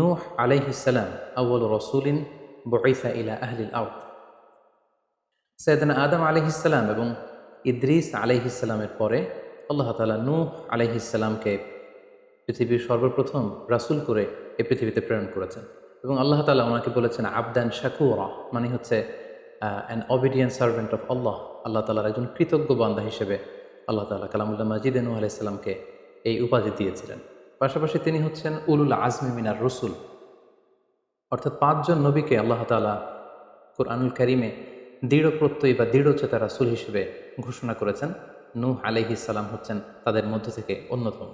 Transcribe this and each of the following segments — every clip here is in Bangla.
নূহ আলাইহিস সালাম আউয়ালু রাসূলিন বুইসা ইলা আহলিল আরদ। সাইয়েদনা আদম আলাইহিস সালাম এবং ইদ্রিস আলাইহিস সালামের পরে আল্লাহ তাআলা নূহ আলাইহিস সালামকে পৃথিবীর সর্বপ্রথম রাসূল করে এই পৃথিবীতে প্রেরণ করেছেন এবং আল্লাহ তাআলা ওনাকে বলেছেন আবদান শাকুরা, মানে হচ্ছে অ্যান অবিডিয়েন্ট সার্ভেন্ট অফ আল্লাহ। আল্লাহ তাআলার একজন কৃতজ্ঞ বান্দা হিসেবে আল্লাহ তাআলা কালামুল্লাহ মাজিদে নূহ আলাইহিস সালামকে এই উপাধি দিয়েছিলেন। পাশাপাশি তিনি হচ্ছেন উলুল আজমি মিনার রসুল, অর্থাৎ পাঁচজন নবীকে আল্লাহ তাআলা কুরআনুল কারীমে দৃঢ় প্রত্যয়ী বা দৃঢ়চেতা রাসূল হিসেবে ঘোষণা করেছেন। নূহ আলাইহিস সালাম হচ্ছেন তাদের মধ্য থেকে অন্যতম।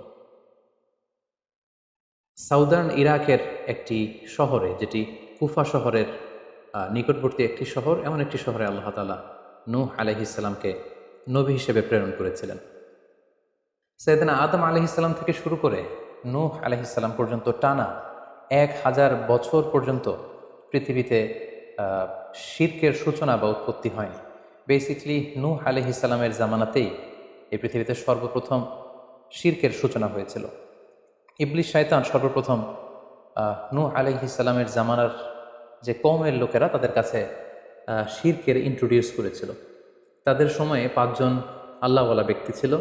সাউদার্ন ইরাকের একটি শহরে, যেটি কুফা শহরের নিকটবর্তী একটি শহর, এমন একটি শহরে আল্লাহ তাআলা নূহ আলাইহিস সালামকে নবী হিসেবে প্রেরণ করেছিলেন। সাইয়েদনা আদম আলাইহিস সালাম থেকে শুরু করে নূহ আলাইহিস সালাম পর্যন্ত টানা 1000 বছর পর্যন্ত পৃথিবীতে শিরকের সূচনা বা উৎপত্তি হয়নি। বেসিকলি নূহ আলাইহিস সালামের জামানাতেই এই পৃথিবীতে সর্বপ্রথম শিরকের সূচনা হয়েছিল। ইবলিস শয়তান সর্বপ্রথম নূহ আলাইহিস সালামের জামানার যে কওমের লোকেরা, তাদের কাছে শিরকের ইন্ট্রোডিউস করেছিল। তাদের সময়ে 5 জন আল্লাহওয়ালা ব্যক্তি ছিল।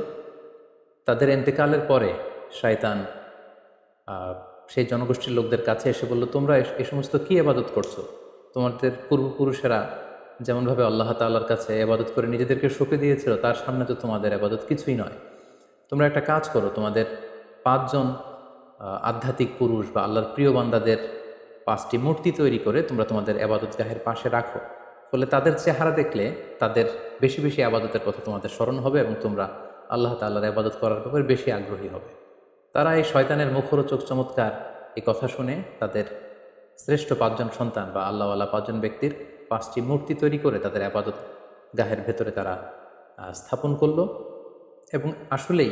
তাদের এন্তেকালের পরে শয়তান সেই জনগোষ্ঠীর লোকদের কাছে এসে বলল, তোমরা এই সমস্ত কী ইবাদত করছো? তোমাদের পূর্বপুরুষেরা যেমনভাবে আল্লাহ তাআলার কাছে ইবাদত করে নিজেদেরকে সঁপে দিয়েছিল, তার সামনে তো তোমাদের ইবাদত কিছুই নয়। তোমরা একটা কাজ করো, তোমাদের 5 জন আধ্যাত্মিক পুরুষ বা আল্লাহর প্রিয় বান্দাদের 5টি মূর্তি তৈরি করে তোমরা তোমাদের ইবাদতগাহের পাশে রাখো। ফলে তাদের চেহারা দেখলে তাদের বেশি বেশি ইবাদতের কথা তোমাদের স্মরণ হবে এবং তোমরা আল্লাহ তাআলার ইবাদত করার ব্যাপারে বেশি আগ্রহী হবে। তারা এই শয়তানের মুখরোচক চমৎকার এই কথা শুনে তাদের শ্রেষ্ঠ 5 জন সন্তান বা আল্লাহওয়ালা 5 জন ব্যক্তির 5টি মূর্তি তৈরি করে তাদের ইবাদত গাহের ভেতরে তারা স্থাপন করলো। এবং আসলেই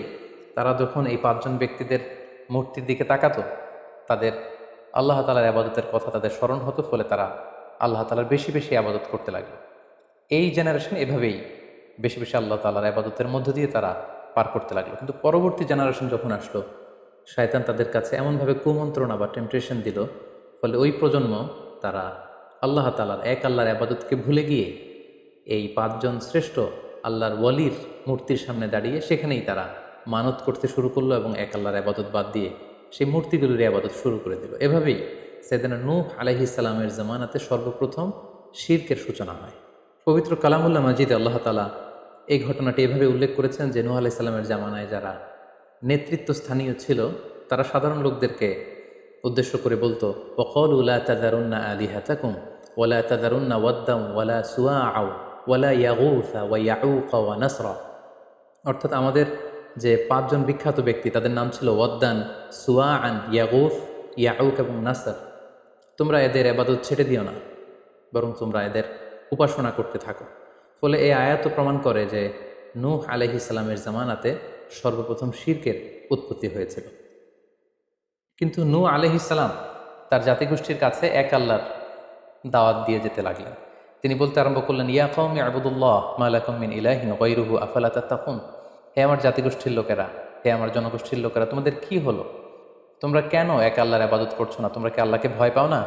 তারা যখন এই 5 জন ব্যক্তিদের মূর্তির দিকে তাকাতো, তাদের আল্লাহ তাআলার ইবাদতের কথা তাদের স্মরণ হতো, ফলে তারা আল্লাহ তাআলার বেশি বেশি ইবাদত করতে লাগলো। এই জেনারেশন এভাবেই বেশি বেশি আল্লাহ তাআলার ইবাদতের মধ্য দিয়ে তারা পার করতে লাগলো। কিন্তু পরবর্তী জেনারেশন যখন আসলো, শয়তান তাদের কাছে এমনভাবে কুমন্ত্রণা বা টেম্পটেশন দিল, ফলে ওই প্রজন্ম তারা আল্লাহ তাআলার এক আল্লাহর ইবাদতকে ভুলে গিয়ে এই 5 জন শ্রেষ্ঠ আল্লাহর ওয়ালির মূর্তির সামনে দাঁড়িয়ে সেখানেই তারা মানত করতে শুরু করলো এবং এক আল্লাহর ইবাদত বাদ দিয়ে সেই মূর্তিগুলোর ইবাদত শুরু করে দিল। এভাবেই সাইয়েদনা নূহ আলাইহিস সালামের জামানাতে সর্বপ্রথম শিরকের সূচনা হয়। পবিত্র কালামুল্লাহ মাজিদে আল্লাহ তাআলা এই ঘটনাটি এভাবে উল্লেখ করেছেন যে নূহ আলাইহিস সালামের জামানায় যারা নেতৃত্বস্থানীয় ছিল, তারা সাধারণ লোকদেরকে উদ্দেশ্য করে বলতো, ওয়াকালু লা তাযারুন্না আলিহাতাকুম ওয়ালা তাযারুন্না ওয়াদ্দাম ওয়ালা সুওয়াআ ওয়ালা ইয়াগুসা ওয়া ইয়াউকা ওয়া নাসরা। অর্থাৎ আমাদের যে 5 জন বিখ্যাত ব্যক্তি, তাদের নাম ছিল ওয়াদ্দান, সুওয়াআন, ইয়াগুস, ইয়াউক এবং নাসর। তোমরা এদের ইবাদত ছেড়ে দিও না, বরং তোমরা এদের উপাসনা করতে থাকো। ফলে এই আয়াত প্রমাণ করে যে নূহ আলাইহিস সালামের জামানাতে সর্বপ্রথম শিরকের উৎপত্তি হয়েছিল। কিন্তু নূহ আলাইহিস সালাম তার জাতিগোষ্ঠীর কাছে এক আল্লাহর দাওয়াত দিয়ে যেতে লাগলেন। তিনি বলতে আরম্ভ করলেন, ইয়া কওমি আবুদুল্লাহ মা লাকুম মিন ইলাহিন গায়রুহু আফালা তাত্তাকুন। হে আমার জাতিগোষ্ঠীর লোকেরা, হে আমার জনগোষ্ঠীর লোকেরা, তোমাদের কি হলো? তোমরা কেন এক আল্লাহর ইবাদত করছো না? তোমরা কি আল্লাহকে ভয় পাও না?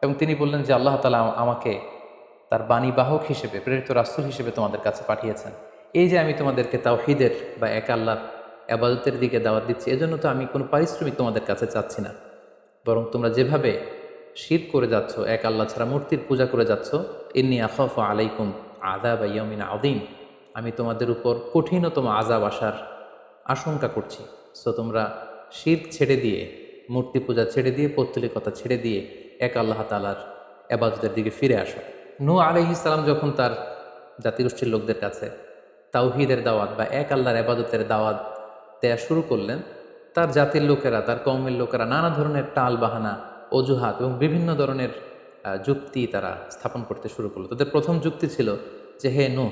এবং তিনি বললেন যে আল্লাহ তাআলা আমাকে তার বাণীবাহক হিসেবে, প্রেরিত রাসূল হিসেবে তোমাদের কাছে পাঠিয়েছেন। এই যে আমি তোমাদেরকে তাওহীদের বা এক আল্লাহর ইবাদতের দিকে দাওয়াত দিচ্ছি, এজন্য তো আমি কোনো পারিশ্রমিক তোমাদের কাছে চাচ্ছি না, বরং তোমরা যেভাবে শিরক করে যাচ্ছ, এক আল্লাহ ছাড়া মূর্তির পূজা করে যাচ্ছ, ইন্নী আখাফু আলাইকুম আযাবা ইয়াউমিন আযীম, আমি তোমাদের উপর কঠিনতম আযাব আসার আশঙ্কা করছি। সো তোমরা শিরক ছেড়ে দিয়ে, মূর্তি পূজা ছেড়ে দিয়ে, পৌত্তলিকতা ছেড়ে দিয়ে এক আল্লাহ তাআলার ইবাদতের দিকে ফিরে আসো। নূহ আলাইহিস সালাম যখন তার জাতিগোষ্ঠীর লোকদের কাছে তাওহীদের দাওয়াত বা এক আল্লাহর ইবাদতের দাওয়াত দেয়া শুরু করলেন, তার জাতির লোকেরা, তার কওমের লোকেরা নানা ধরনের টাল বাহানা, অজুহাত এবং বিভিন্ন ধরনের যুক্তি তারা স্থাপন করতে শুরু করলো। তাদের প্রথম যুক্তি ছিল যে, হে নূহ,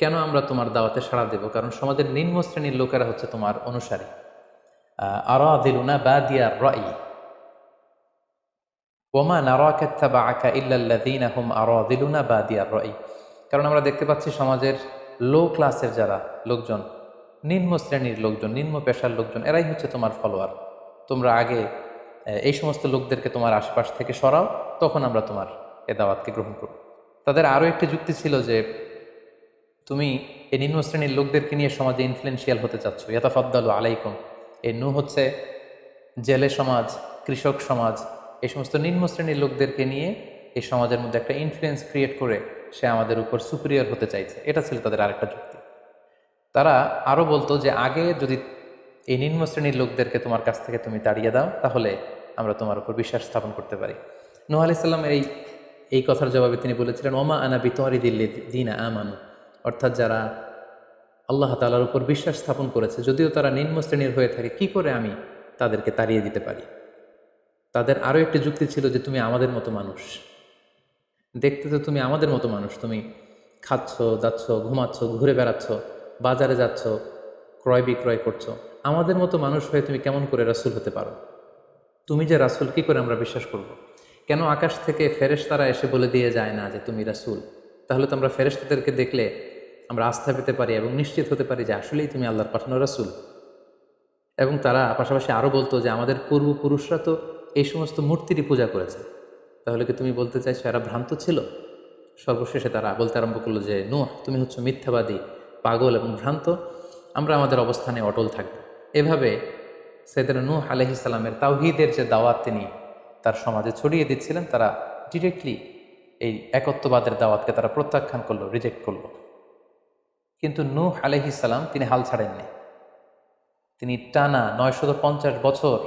কেন আমরা তোমার দাওয়াতে সাড়া দেব? কারণ সমাজের নিম্ন শ্রেণীর লোকেরা হচ্ছে তোমার অনুসারী। আরাযিলুনা বাদিয়ার রাই ওয়ামা নারাকা ইত্তাবাআকা ইল্লাল্লাযীনা হুম আরাযিলুনা বাদিয়ার রাই। কারণ আমরা দেখতে পাচ্ছি সমাজের লো ক্লাসের যারা লোকজন, নিম্ন শ্রেণীর লোকজন, নিম্ন পেশার লোকজন, এরাই হচ্ছে তোমার ফলোয়ার। তোমরা আগে এই সমস্ত লোকদেরকে তোমার আশপাশ থেকে সরাও, তখন আমরা তোমার এ দাওয়াতকে গ্রহণ করব। তাদের আরও একটি যুক্তি ছিল যে তুমি এই নিম্ন শ্রেণীর লোকদেরকে নিয়ে সমাজে ইনফ্লুয়েন্সিয়াল হতে চাচ্ছ, ইয়াতাফাদ্দালু আলাইকুম। এই নূহ হচ্ছে জেলে সমাজ, কৃষক সমাজ, এই সমস্ত নিম্ন শ্রেণীর লোকদেরকে নিয়ে এই সমাজের মধ্যে একটা ইনফ্লুয়েন্স ক্রিয়েট করে সে আমাদের উপর সুপিরিয়র হতে চাইছে। এটা ছিল তাদের আরেকটা যুক্তি। তারা আরও বলতো যে আগে যদি এই নিম্ন শ্রেণীর লোকদেরকে তোমার কাছ থেকে তুমি তাড়িয়ে দাও, তাহলে আমরা তোমার উপর বিশ্বাস স্থাপন করতে পারি। নূহ আলাইহিস সালামের এই কথার জবাবে তিনি বলেছিলেন, ওমা আনা বিতরিদিল্লিযিনা আমানু, অর্থাৎ যারা আল্লাহ তাআলার উপর বিশ্বাস স্থাপন করেছে, যদিও তারা নিম্ন শ্রেণীর হয়ে থাকে, কি করে আমি তাদেরকে তাড়িয়ে দিতে পারি। তাদের আরও একটি যুক্তি ছিল যে তুমি আমাদের মতো মানুষ, দেখতে তো তুমি আমাদের মতো মানুষ, তুমি খাচ্ছ, যাচ্ছ, ঘুমাচ্ছ, ঘুরে বেড়াচ্ছ, বাজারে যাচ্ছ, ক্রয় বিক্রয় করছো, আমাদের মতো মানুষ হয়ে তুমি কেমন করে রাসূল হতে পারো? তুমি যে রাসূল, কি করে আমরা বিশ্বাস করব? কেন আকাশ থেকে ফেরেশতারা এসে বলে দিয়ে যায় না যে তুমি রাসূল? তাহলে তো আমরা ফেরেশতাদেরকে দেখলে আমরা আস্থা পেতে পারি এবং নিশ্চিত হতে পারি যে আসলেই তুমি আল্লাহর পাঠানো রাসূল। এবং তারা পাশাপাশি আরও বলতো যে আমাদের পূর্বপুরুষরা তো এই সমস্ত মূর্তিরই পূজা করেছে, তাহলে কি তুমি বলতে চাইছো এরা ভ্রান্ত ছিল? সর্বশেষে তারা বলতে আরম্ভ করলো যে নূহ, তুমি হচ্ছে মিথ্যাবাদী, পাগল এবং ভ্রান্ত, আমরা আমাদের অবস্থানে অটল থাকব। এভাবে সাইয়েদনা নূহ আলাইহিস সালামের তাওহীদের যে দাওয়াত তিনি তার সমাজে ছড়িয়ে দিচ্ছিলেন, তারা ডিরেক্টলি এই একত্ববাদের দাওয়াতকে তারা প্রত্যাখ্যান করলো, রিজেক্ট করলো। কিন্তু নূহ আলাইহিস সালাম তিনি হাল ছাড়েননি। তিনি টানা 950 বছর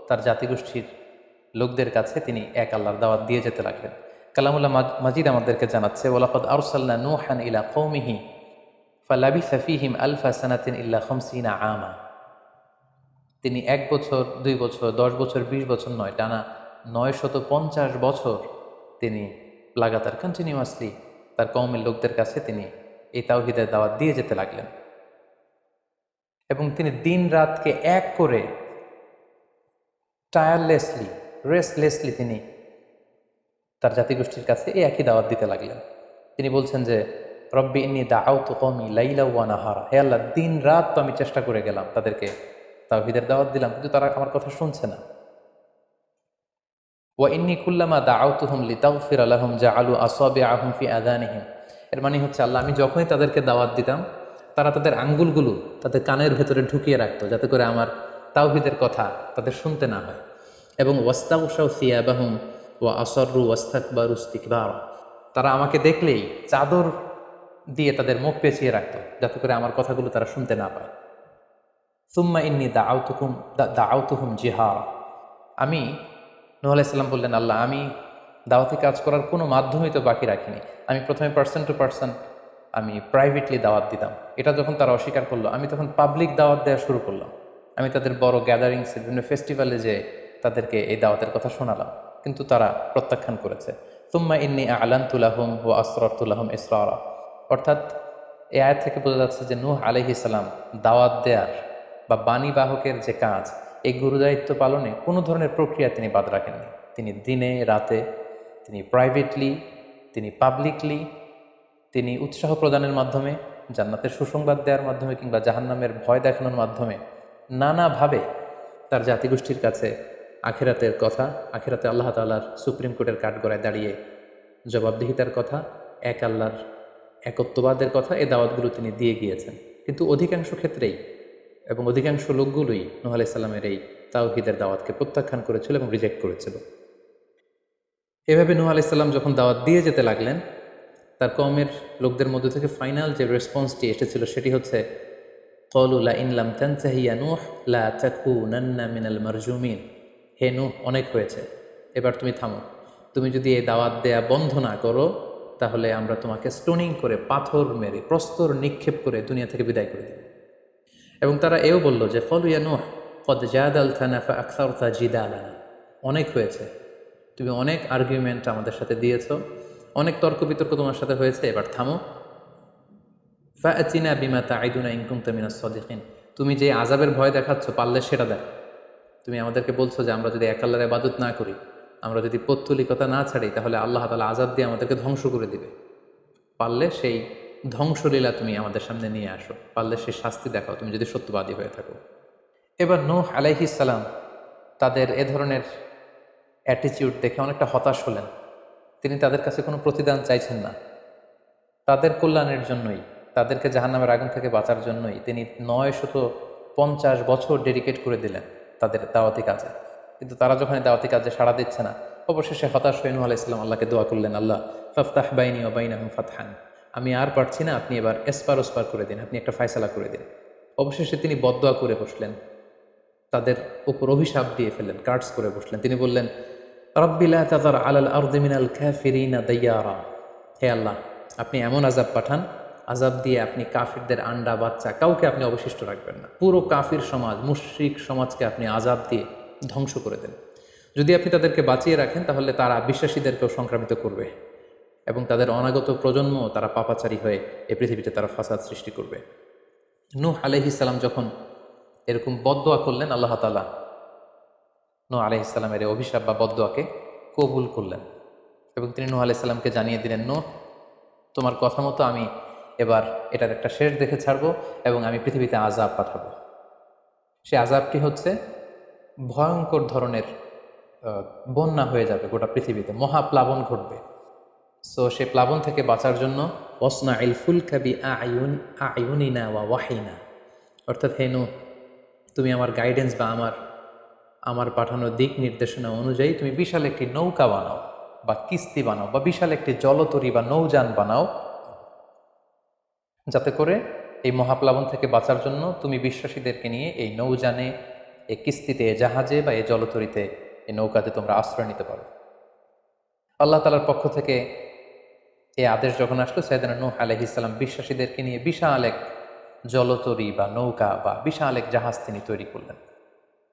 তার জাতিগোষ্ঠীর লোকদের কাছে তিনি এক আল্লাহর দাওয়াত দিয়ে যেতে লাগলেন। কালামুল্লাহ মাজিদ আমাদেরকে জানাচ্ছে, ওয়ালাকাদ আরসালনা নূহান ইলা কওমিহি ফালাবিসা ফীহিম আলফা সানাতিন ইল্লা 50 আমা। তিনি 1 বছর, 2 বছর, 10 বছর, 20 বছর নয়, টানা 950 বছর তিনি লাগাতার কন্টিনিউয়াসলি তার কওমের লোকদের কাছে তিনি এই তাওহীদের দাওয়াত দিয়ে যেতে লাগলেন। এবং তিনি দিন রাতকে এক করে টায়ারলেসলি, রেস্টলেসলি তিনি তার জাতিগোষ্ঠীর কাছে এই একই দাওয়াত দিতে লাগলেন। তিনি বলছেন যে রব্বি ইন্নী দাআউতু কওমি লাইলা ওয়া নাহারা, হে আল্লাহ, দিন রাত তো আমি চেষ্টা করে গেলাম, তাদেরকে তাওহীদের দাওয়াত দিলাম, কিন্তু তারা আমার কথা শুনছে না। ওয়া ইন্নী কুল্লামা দাআউতুহুম লিতাগফিরা লাহুম জাআলু আসাবিআহুম ফি আযানিহিম। এর মানে হচ্ছে আল্লাহ, আমি যখনই তাদেরকে দাওয়াত দিতাম, তারা তাদের আঙ্গুলগুলো তাদের কানের ভেতরে ঢুকিয়ে রাখতো, যাতে করে আমার তাওহীদের কথা তাদের শুনতে না হয়। এবং ওয়াস্তাগশাউ সিয়াবাহুম ওয়া আসররু ওয়াস্তাকবারু ইস্তিকবারা, তারা আমাকে দেখলেই চাদর দিয়ে তাদের মুখ পেঁচিয়ে রাখতো, যাতে করে আমার কথাগুলো তারা শুনতে না পায়। সুম্মা ইন্নী দাআউতুহুম জিহারা, আমি, নূহ আলাইহিস সালাম বললেন, আল্লাহ, আমি দাওয়াতি কাজ করার কোনো মাধ্যমই তো বাকি রাখিনি। আমি প্রথমে পার্সন টু পার্সন আমি প্রাইভেটলি দাওয়াত দিতাম, এটা যখন তারা অস্বীকার করলো, আমি তখন পাবলিক দাওয়াত দেওয়া শুরু করলাম। আমি তাদের বড় গ্যাদারিংসে, বিভিন্ন ফেস্টিভ্যালে যে তাদেরকে এই দাওয়াতের কথা শোনালাম, কিন্তু তারা প্রত্যাখ্যান করেছে। সুম্মা ইন্নী আ'লানতু লাহুম ওয়া আসরারতু লাহুম ইসরারা, অর্থাৎ এই আয়াত থেকে বোঝা যাচ্ছে যে নূহ আলাইহিস সালাম দাওয়াত দেয়ার বা বাণী বাহকের যে কাজ, এই গুরুদায়িত্ব পালনে কোনো ধরনের প্রক্রিয়া তিনি বাদ রাখেননি। তিনি দিনে রাতে, তিনি প্রাইভেটলি, তিনি পাবলিকলি, তিনি উৎসাহ প্রদানের মাধ্যমে, জান্নাতের সুসংবাদ দেওয়ার মাধ্যমে, কিংবা জাহান্নামের ভয় দেখানোর মাধ্যমে নানাভাবে তার জাতিগোষ্ঠীর কাছে আখিরাতের কথা, আখিরাতে আল্লাহ তাআলার সুপ্রিম কোর্টের কাঠগড়ায় দাঁড়িয়ে জবাবদিহিতার কথা, এক আল্লাহর একত্ববাদের কথা, এই দাওয়াতগুলো তিনি দিয়ে গিয়েছেন। কিন্তু অধিকাংশ ক্ষেত্রেই এবং অধিকাংশ লোকগুলোই নূহ আলাইহিস সালামের এই তাওহীদের দাওয়াতকে প্রত্যাখ্যান করেছিল এবং রিজেক্ট করেছিল। এভাবে নূহ আলাইহিস সালাম যখন দাওয়াত দিয়ে যেতে লাগলেন, তার কওমের লোকদের মধ্যে থেকে ফাইনাল যে রেসপন্সটি এসেছিল সেটি হচ্ছে, ক্বালু লা ইন লাম তানতাহি ইয়া নূহ লা তাকুনান্না মিনাল মারজুমিন। হে নূহ, অনেক হয়েছে, এবার তুমি থামো। তুমি যদি এই দাওয়াত দেয়া বন্ধ না করো, তাহলে আমরা তোমাকে স্টোনিং করে, পাথর মেরে, প্রস্তর নিক্ষেপ করে দুনিয়া থেকে বিদায় করে দেব। এবং তারা এও বলল যে ক্বালু ইয়া নূহ ক্বাদ জাদালতানা ফাআকসারতা জিদালানা, অনেক হয়েছে, তুমি অনেক আর্গুমেন্ট আমাদের সাথে দিয়েছ, অনেক তর্ক বিতর্ক তোমার সাথে হয়েছে, এবার থামো। ফাআতিনা বিমা তাঈদুনা ইন কুনতা মিনাস সাদিকিন, তুমি যে আযাবের ভয় দেখাচ্ছ, পারলে সেটা দেখো। তুমি আমাদেরকে বলছো যে আমরা যদি এক আল্লাহর ইবাদত না করি, আমরা যদি পৌত্তলিকতা না ছাড়ি, তাহলে আল্লাহ তাআলা আযাব দিয়ে আমাদেরকে ধ্বংস করে দিবে। পারলে সেই ধ্বংসলীলা তুমি আমাদের সামনে নিয়ে আসো, পারলে সেই শাস্তি দেখাও, তুমি যদি সত্যবাদী হয়ে থাকো। এবার নূহ আলাইহিস সালাম তাদের এ ধরনের অ্যাটিটিউড দেখে অনেকটা হতাশ হলেন। তিনি তাদের কাছে কোনো প্রতিদান চাইছেন না, তাদের কল্যাণের জন্যই, তাদেরকে জাহান্নামের আগুন থেকে বাঁচার জন্যই তিনি 950 বছর ডেডিকেট করে দিলেন তাদের দাওয়াতি কাজে। কিন্তু তারা যখন এই দাওয়াতি কাজে সাড়া দিচ্ছে না, অবশেষে হতাশ হয়ে নূহ আলাইহিস সালাম আল্লাহকে দোয়া করলেন, আল্লাহ ফাফতাহ বাইনি ওয়া বাইনাহুম ফাতহান, আমি আর পারছি না, আপনি এবার এসপার ওসপার করে দিন, আপনি একটা ফয়সালা করে দিন। অবশেষে তিনি বদদোয়া করে বসলেন, তাদের উপর অভিশাপ দিয়ে ফেললেন, কার্ডস করে বসলেন। তিনি বললেন, রব্বি লা তাযার আলাল আরদি মিনাল কাফিরিনা দাইয়ারা, হে আল্লাহ, আপনি এমন আযাব পাঠান, আযাব দিয়ে আপনি কাফিরদের আন্ডা বাচ্চা কাউকে আপনি অবশিষ্ট রাখবেন না, পুরো কাফির সমাজ, মুশরিক সমাজকে আপনি আযাব দিয়ে ধ্বংস করে দেন। যদি আপনি তাদেরকে বাঁচিয়ে রাখেন তাহলে তারা বিশ্বাসীদেরকেও সংক্রামিত করবে এবং তাদের অনাগত প্রজন্ম তারা পাপাচারী হয়ে এই পৃথিবীতে তারা ফাসাদ সৃষ্টি করবে। নূহ আলাইহিস সালাম যখন এরকম বদদোয়া করলেন, আল্লাহ তাআলা নূহ আলাইহিস সালামের এই অভিশাপ বা বদদোয়াকে কবুল করলেন এবং তিনি নূহ আলাইহিস সালামকে জানিয়ে দিলেন, নূহ, তোমার কথা মতো আমি এবার এটার একটা শেষ দেখে ছাড়বো এবং আমি পৃথিবীতে আযাব পাঠাবো। সে আযাবটি হচ্ছে ভয়ঙ্কর ধরনের বন্যা হয়ে যাবে, গোটা পৃথিবীতে মহাপ্লাবন ঘটবে। সো সে প্লাবন থেকে বাঁচার জন্য ওয়াসনা ইল ফুলকা আয়ুনিনা ওয়া ওয়াহিনা, অর্থাৎ হে নূহ, তুমি আমার গাইডেন্স বা আমার পাঠানো দিক নির্দেশনা অনুযায়ী তুমি বিশাল একটি নৌকা বানাও বা কিস্তি বানাও বা বিশাল একটি জলতরী বা নৌযান বানাও, যাতে করে এই মহাপ্লাবন থেকে বাঁচার জন্য তুমি বিশ্বাসীদেরকে নিয়ে এই নৌযানে, এই কিস্তিতে, এই জাহাজে বা এই জলতরীতে, এই নৌকাতে তোমরা আশ্রয় নিতে পারো। আল্লাহ তাআলার পক্ষ থেকে এই আদেশ যখন আসলো, সাইয়েদনা নূহ আলাইহিস সালাম বিশ্বাসীদেরকে নিয়ে বিশাল এক জলতরী বা নৌকা বা বিশাল এক জাহাজ তিনি তৈরি করলেন।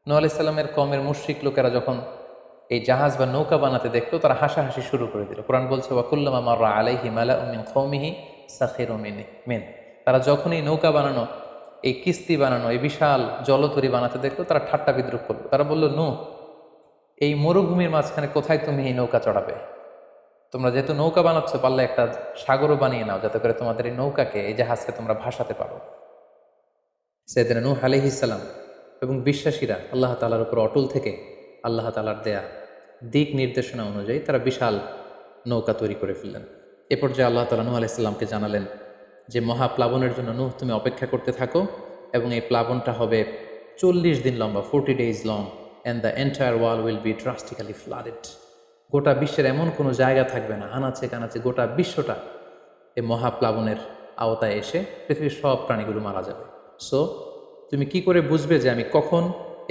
নূহ আলাইহিস সালামের কওমের মুশরিক লোকেরা যখন এই জাহাজ বা নৌকা বানাতে দেখলো, তারা হাসাহাসি শুরু করে দিল। কোরআন বলছে, ওয়া কুল্লামা মাররা আলাইহি মালাউম মিন কওমিহি সাখিরু মিন, তারা যখনই নৌকা বানানো, এই কিস্তি বানানো, এই বিশাল জলতরী বানাতে দেখলো, তারা ঠাট্টা বিদ্রুপ করলো। তারা বলল, নূহ, এই মরুভূমির মাঝখানে কোথায় তুমি এই নৌকা চড়াবে? তোমরা যেহেতু নৌকা বানাচ্ছ, পারলে একটা সাগরও বানিয়ে নাও, যাতে করে তোমাদের এই নৌকাকে, এই জাহাজকে তোমরা ভাসাতে পারো। সাইয়েদনা নূহ আলাইহিস সালাম এবং বিশ্বাসীরা আল্লাহ তাআলার উপর অটল থেকে আল্লাহ তাআলার দেয়া দিক নির্দেশনা অনুযায়ী তারা বিশাল নৌকা তৈরি করে ফেললেন। এ পর্যায়ে আল্লাহ তাআলা নূহ আলাইহিস সালামকে জানালেন যে মহাপ্লাবনের জন্য নূহ, তুমি অপেক্ষা করতে থাকো এবং এই প্লাবনটা হবে 40 দিন লম্বা, 40 days long, and the entire world will be drastically flooded. গোটা বিশ্বের এমন কোনো জায়গা থাকবে না, আনাচে কানাচে গোটা বিশ্বটা এই মহাপ্লাবনের আওতায় এসে পৃথিবীর সব প্রাণীগুলো মারা যাবে। সো তুমি কি করে বুঝবে যে আমি কখন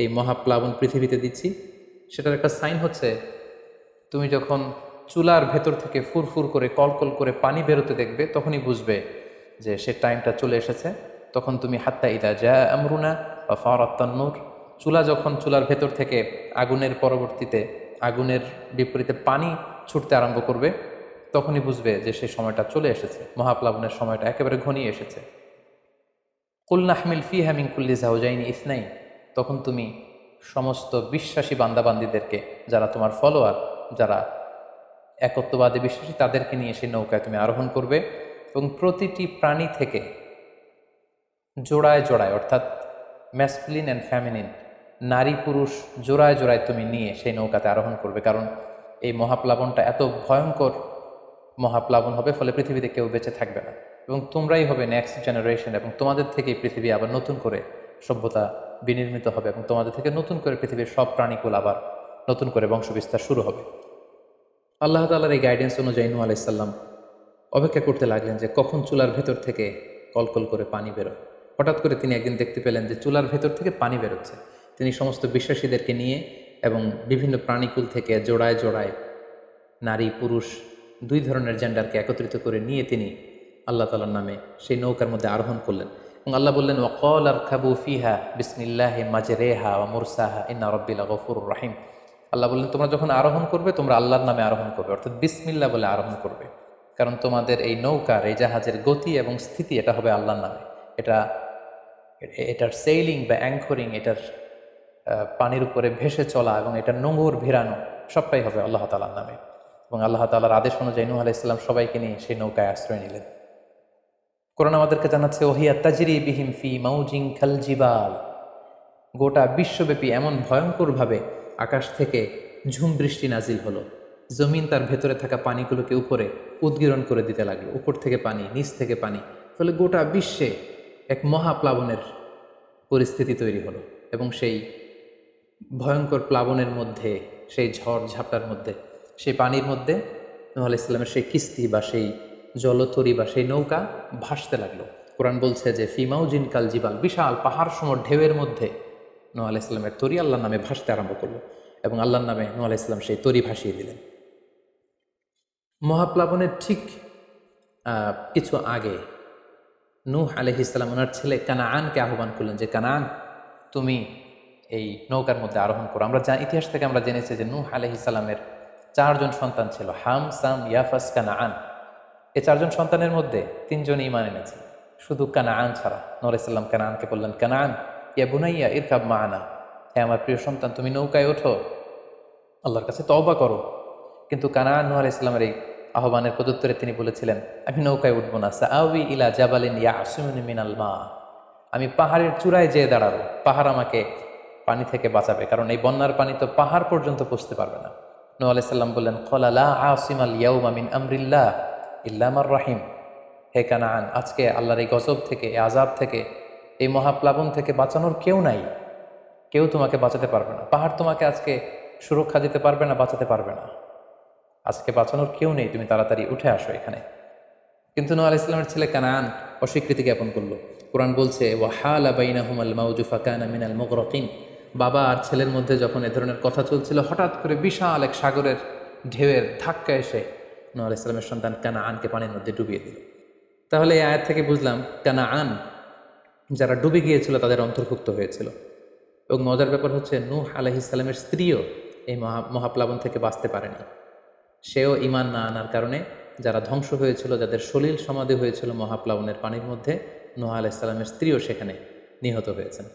এই মহাপ্লাবন পৃথিবীতে দিচ্ছি? সেটার একটা সাইন হচ্ছে, তুমি যখন চুলার ভেতর থেকে ফুরফুর করে কলকল করে পানি বেরোতে দেখবে, তখনই বুঝবে যে সে টাইমটা চলে এসেছে। তখন তুমি হাত্তা ইদা জা আমরুনা বা ফারাত তান্নুর, চুলার ভেতর থেকে আগুনের বিপরীতে পানি ছুটতে আরম্ভ করবে, তখনই বুঝবে যে সে সময়টা চলে এসেছে, মহাপ্লাবনের সময়টা একেবারে ঘনিয়ে এসেছে। কুল নাহমিল ফিহা মিন কুল্লি যাওজাইনি ইসনাইন, তখন তুমি সমস্ত বিশ্বাসী বান্দাবান্দিদেরকে, যারা তোমার ফলোয়ার, যারা একত্ববাদে বিশ্বাসী, তাদেরকে নিয়ে সেই নৌকায় তুমি আরোহণ করবে এবং প্রতিটি প্রাণী থেকে জোড়ায় জোড়ায়, অর্থাৎ ম্যাসকুলিন অ্যান্ড ফ্যামিনিন, নারী পুরুষ জোড়ায় জোড়ায় তুমি নিয়ে সেই নৌকাতে আরোহণ করবে। কারণ এই মহাপ্লাবনটা এত ভয়ঙ্কর মহাপ্লাবন হবে, ফলে পৃথিবীতে কেউ বেঁচে থাকবে না এবং তোমরাই হবে নেক্সট জেনারেশন, এবং তোমাদের থেকেই পৃথিবী আবার নতুন করে সভ্যতা বিনির্মিত হবে এবং তোমাদের থেকে নতুন করে পৃথিবীর সব প্রাণীকুল আবার নতুন করে বংশবিস্তার শুরু হবে। আল্লাহ তাআলার এই গাইডেন্স অনুযায়ী নূহ আলাইহিস সালাম অপেক্ষা করতে লাগলেন যে কখন চুলার ভেতর থেকে কলকল করে পানি বেরোয়। হঠাৎ করে তিনি একদিন দেখতে পেলেন যে চুলার ভেতর থেকে পানি বেরোচ্ছে। তিনি সমস্ত বিশ্বাসীদেরকে নিয়ে এবং বিভিন্ন প্রাণীকুল থেকে জোড়ায় জোড়ায় নারী পুরুষ দুই ধরনের জেন্ডারকে একত্রিত করে নিয়ে তিনি আল্লাহ তাআলার নামে সেই নৌকার মধ্যে আরোহণ করলেন এবং আল্লাহ বললেন, ওয়াকাল আরকাবু ফিহা বিসমিল্লাহি মাজরেহা ওয়া মুরসাহা ইন্না রাব্বি লাগফুরুর রাহিম। আল্লাহ বললেন, তোমরা যখন আরোহণ করবে, তোমরা আল্লাহর নামে আরোহণ করবে, অর্থাৎ বিসমিল্লাহ বলে আরোহণ করবে, কারণ তোমাদের এই নৌকার, এই জাহাজের গতি এবং স্থিতি এটা হবে আল্লাহর নামে। এটার সেইলিং বা অ্যাঙ্করিং, এটার পানির উপরে ভেসে চলা এবং এটার নোঙর ভিড়ানো সবটাই হবে আল্লাহ তাআলার নামে। এবং আল্লাহ তাআলার আদেশ অনুযায়ী নূহ আলাইহিস সালাম সবাইকে নিয়ে সেই নৌকায় আশ্রয় নিলেন। কোরআন আমাদেরকে জানাচ্ছে, ওহিয়া তাজরি বিহিম ফি মাউজিন কাল জিবাল, গোটা বিশ্বব্যাপী এমন ভয়ঙ্করভাবে আকাশ থেকে ঝুম বৃষ্টি নাজিল হলো, জমিন তার ভেতরে থাকা পানিগুলোকে উপরে উদ্গীরণ করে দিতে লাগলো, উপর থেকে পানি, নিচ থেকে পানি। ফলে গোটা বিশ্বে এক মহাপ্লাবনের পরিস্থিতি তৈরি হলো। এবং সেই ভয়ঙ্কর প্লাবনের মধ্যে, সেই ঝড় ঝাপটার মধ্যে, সেই পানির মধ্যে নূহ আলাইহিস সালামের সেই কিস্তি বা সেই জলতরী বা সেই নৌকা ভাসতে লাগলো। কোরআন বলছে যে ফিমাউজিন কাল জিবাল, বিশাল পাহাড় সম ঢেউয়ের মধ্যে নূহ আলাইহিস সালামের তরী আল্লাহর নামে ভাসতে আরম্ভ করলো এবং আল্লাহর নামে নূহ আলাইহিস সালাম সেই তরী ভাসিয়ে দিলেন। মহাপ্লাবনের ঠিক কিছু আগে নূহ আলাইহিস সালাম ওনার ছেলে কানাআনকে আহ্বান করলেন যে কানাআন, তুমি এই নৌকার মধ্যে আরোহণ করো। আমরা ইতিহাস থেকে আমরা জেনেছি যে নূহ আলাইহিস সালামের 4 জন সন্তান ছিল, হাম, সাম, ইয়াফাস, কানাআন। এই 4 জন সন্তানের মধ্যে 3 জন ঈমান এনেছে, শুধু কানাআন ছাড়া। নূহ আলাইহিস সালাম কানাআনকে বললেন, কানাআন ইয়া বুনাইয়া ইরকাব মা'ানা, হে আমার প্রিয় সন্তান, তুমি নৌকায় ওঠো, আল্লাহর কাছে তওবা করো। কিন্তু কানাআন নূহ আলাইহিস সালামের এই আহ্বানের প্রত্যুত্তরে তিনি বলেছিলেন, আমি নৌকায় উঠবো না, সাআউই ইলা জাবালিন ইয়াসিমুনি মিনাল মা, আমি পাহাড়ের চূড়ায় যেয়ে দাঁড়াবো, পাহাড় আমাকে পানি থেকে বাঁচাবে, কারণ এই বন্যার পানি তো পাহাড় পর্যন্ত পৌঁছতে পারবে না। নূহ আলাইহিস সালাম বললেন, ক্বালা লা আসিমাল ইয়াউমা মিন আমরিল্লাহ ইল্লা মান রাহিম, হে কানাআন, আজকে আল্লাহর এই গজব থেকে, এই আযাব থেকে, এই মহাপ্লাবন থেকে বাঁচানোর কেউ নাই, কেউ তোমাকে বাঁচাতে পারবে না। পাহাড় তোমাকে আজকে সুরক্ষা দিতে পারবে না, বাঁচাতে পারবে না, আজকে বাঁচানোর কেউ নেই, তুমি তাড়াতাড়ি উঠে আসো এখানে। কিন্তু নূহ আলাইহিস সালামের ছেলে কানাআন অস্বীকৃতি জ্ঞাপন করলো। কোরআন বলছে, ওয়া হালা বাইনাহুমাল মাউজু ফাকানা মিনাল মুগরাকিন, বাবা আর ছেলের মধ্যে যখন এ ধরনের কথা চলছিল, হঠাৎ করে বিশাল এক সাগরের ঢেউয়ের ধাক্কা এসে নূহ আলাইহিস সালামের সন্তান কানাআনকে পানির মধ্যে ডুবিয়ে দিল। তাহলে এই আয়াত থেকে বুঝলাম কানাআন যারা ডুবে গিয়েছিল তাদের অন্তর্ভুক্ত হয়েছিল। এবং মজার ব্যাপার হচ্ছে, নূহ আলাইহিস সালামের স্ত্রীও এই মহাপ্লাবন থেকে বাঁচতে পারেনি। সেও ঈমান না আনার কারণে যারা ধ্বংস হয়েছিল, যাদের সলিল সমাধি হয়েছিল মহাপ্লাবনের পানির মধ্যে, নূহ আলাইহিস সালামের স্ত্রীও সেখানে নিহত হয়েছেন।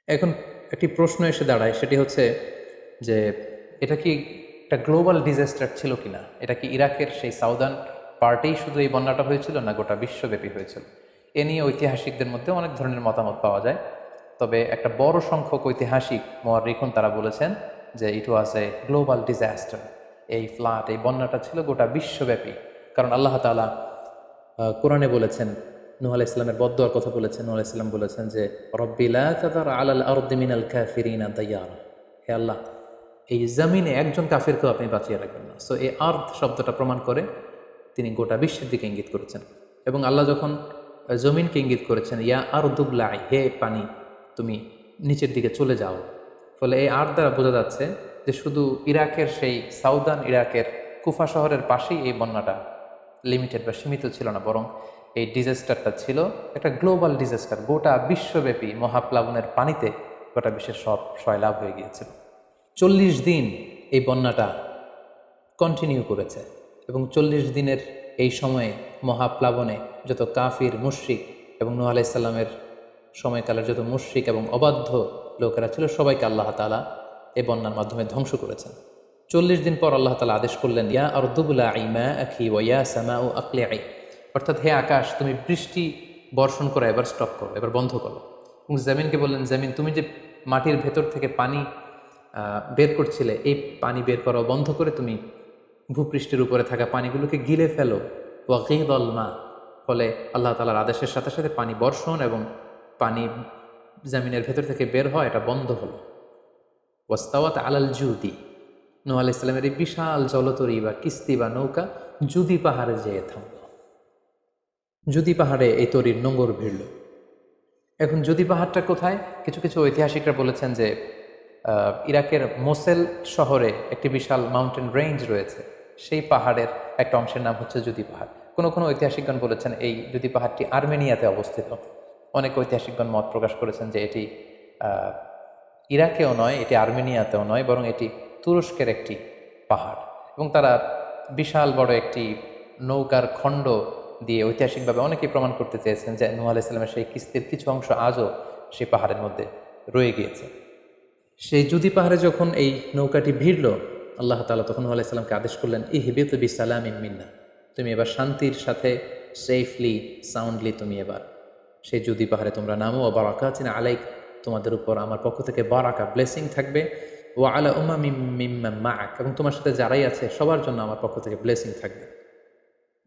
এখন একটি প্রশ্ন এসে দাঁড়ায়, সেটি হচ্ছে যে এটা কি একটা গ্লোবাল ডিজাস্টার ছিল কিনা? এটা কি ইরাকের সেই সাউদার্ন পার্টেই শুধু এই বন্যাটা হয়েছিল, না গোটা বিশ্বব্যাপী হয়েছিল? এ নিয়ে ঐতিহাসিকদের মধ্যে অনেক ধরনের মতামত পাওয়া যায়। তবে একটা বড় সংখ্যক ঐতিহাসিক মুআররিখুন তারা বলেছেন যে ইট ওয়াজ এ গ্লোবাল ডিজাস্টার। এই ফ্লাড, এই বন্যাটা ছিল গোটা বিশ্বব্যাপী। কারণ আল্লাহ তাআলা কোরআনে বলেছেন, নূহ আলাইহিস সালামের বদদুয়ার কথা বলেছেন। নূহ আলাইহিস সালাম বলেছেন যে রব্বি লা তাযার আলাল আরদি মিনাল কাফিরিনা দাইয়ারা, হে আল্লাহ, এই জমিনে একজন কাফিরকেও আপনি বাঁচিয়ে রাখবেন না। সো এই আর্থ শব্দটা প্রমাণ করে তিনি গোটা বিশ্বের দিকে ইঙ্গিত করেছেন। এবং আল্লাহ যখন জমিনকে ইঙ্গিত করেছেন, ইয়া আরদুবলাই, হে পানি তুমি নিচের দিকে চলে যাও। ফলে এই আর্থ দ্বারা বোঝা যাচ্ছে যে শুধু ইরাকের সেই সাউদার্ন ইরাকের কুফা শহরের পাশেই এই বন্যাটা লিমিটেড বা সীমিত ছিল না, বরং এই ডিজাস্টারটা ছিল একটা গ্লোবাল ডিজাস্টার। গোটা বিশ্বব্যাপী মহাপ্লাবনের পানিতে গোটা বিশ্বের সব সয়লাভ হয়ে গিয়েছিল। 40 দিন এই বন্যাটা কন্টিনিউ করেছে এবং 40 দিনের এই সময়ে মহাপ্লাবনে যত কাফির, মুশরিক এবং নূহ আলাইহিস সালামের সময়কালের যত মুশরিক এবং অবাধ্য লোকেরা ছিল, সবাইকে আল্লাহ তাআলা এই বন্যার মাধ্যমে ধ্বংস করেছেন। 40 দিন পর আল্লাহ তাআলা আদেশ করলেন, ইয়া আরদুবলাঈ মাআকি ওয়া ইয়া সামাউ আকলিঈ, অর্থাৎ হে আকাশ, তুমি বৃষ্টি বর্ষণ করো, এবার স্টপ করো, এবার বন্ধ করো। এবং জমিনকে বললেন, জমিন তুমি যে মাটির ভেতর থেকে পানি বের করছিলে, এই পানি বের করা বন্ধ করে তুমি ভূপৃষ্ঠের উপরে থাকা পানিগুলোকে গিলে ফেলো। ওয়াগীদাল মা, ফলে আল্লাহ তাআলার আদেশের সাথে সাথে পানি বর্ষণ এবং পানি জমিনের ভেতর থেকে বের হয়, এটা বন্ধ হলো। ওয়াস্তাওয়াত আলাল জুদি, নূহ আলাইহিস সালামের এই বিশাল জলতরী বা কিস্তি বা নৌকা জুদি পাহাড়ে যেয়ে থামল। জুদি পাহাড়ে এই তরীর নোঙর ভিড়ল। এখন জুদি পাহাড়টা কোথায়? কিছু কিছু ঐতিহাসিকরা বলেছেন যে ইরাকের মোসেল শহরে একটি বিশাল মাউন্টেন রেঞ্জ রয়েছে, সেই পাহাড়ের একটা অংশের নাম হচ্ছে জুদি পাহাড়। কোনো কোনো ঐতিহাসিকগণ বলেছেন এই জুদি পাহাড়টি আর্মেনিয়াতে অবস্থিত। অনেক ঐতিহাসিকগণ মত প্রকাশ করেছেন যে এটি ইরাকেও নয়, এটি আর্মেনিয়াতেও নয়, বরং এটি তুরস্কের একটি পাহাড়। এবং তারা বিশাল বড় একটি নৌকার খণ্ড দিয়ে ঐতিহাসিকভাবে অনেকেই প্রমাণ করতে চেয়েছেন যে নূহ আলাইহিস সালামের সেই কিস্তির কিছু অংশ আজও সেই পাহাড়ের মধ্যে রয়ে গিয়েছে। সেই জুদি পাহাড়ে যখন এই নৌকাটি ভিড়ল, আল্লাহ তাআলা তখন নূহ আলাইহিস সালামকে আদেশ করলেন, ইহবিতু বিসালামিন মিন্না, তুমি এবার শান্তির সাথে সেফলি সাউন্ডলি তুমি এবার সেই জুদি পাহাড়ে তোমরা নামো। বারাকাতিন আলাইক, তোমাদের উপর আমার পক্ষ থেকে বারাকা ব্লেসিং থাকবে। ওয়া আলা উমামিম মিম্মান মাআক, এবং তোমার সাথে যারাই আছে সবার জন্য আমার পক্ষ থেকে ব্লেসিং থাকবে।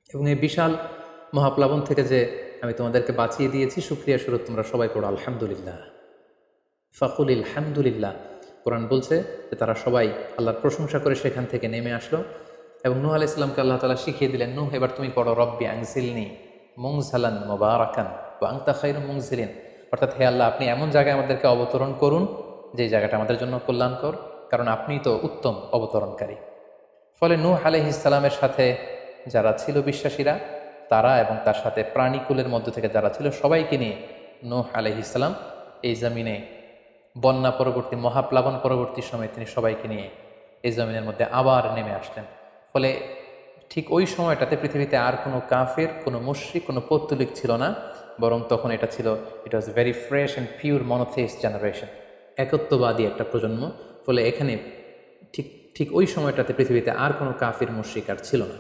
এবং এই বিশাল মহাপ্লাবন থেকে যে আমি তোমাদেরকে বাঁচিয়ে দিয়েছি, শুকরিয়া স্বরূপ তোমরা সবাই পড়ো আলহামদুলিল্লাহ। ফাকুল আলহামদুলিল্লাহ। কোরআন বলছে যে তারা সবাই আল্লাহর প্রশংসা করে সেখান থেকে নেমে আসলো এবং নূহ আলাইহিস সালামকে আল্লাহ তাআলা শিখিয়ে দিলেন, নূহ এবার তুমি পড়ো রব্বি আনজিলনি মুনজালান মুবারাকান ওয়া আনতা খায়রুল মুনজিলিন। অর্থাৎ হে আল্লাহ, আপনি এমন জায়গায় আমাদেরকে অবতরণ করুন যে জায়গাটা আমাদের জন্য কল্যাণকর, কারণ আপনিই তো উত্তম অবতরণকারী। ফলে নূহ আলাইহিস সালামের সাথে যারা ছিল বিশ্বাসীরা, তারা এবং তার সাথে প্রাণীকুলের মধ্য থেকে যারা ছিল সবাইকে নিয়ে নূহ আলাইহিস সালাম এই জমিনে বন্যা পরবর্তী মহাপ্লাবন পরবর্তী সময়ে তিনি সবাইকে নিয়ে এই জমিনের মধ্যে আবার নেমে আসলেন। ফলে ঠিক ওই সময়টাতে পৃথিবীতে আর কোনো কাফের, কোনো মুশরিক, কোনো পৌত্তলিক ছিল না, বরং তখন এটা ছিল, it was very fresh and pure monotheist generation, একত্ববাদী একটা প্রজন্ম। ফলে এখানে ঠিক ঠিক ওই সময়টাতে পৃথিবীতে আর কোনো কাফির মুশরিক আর ছিল না।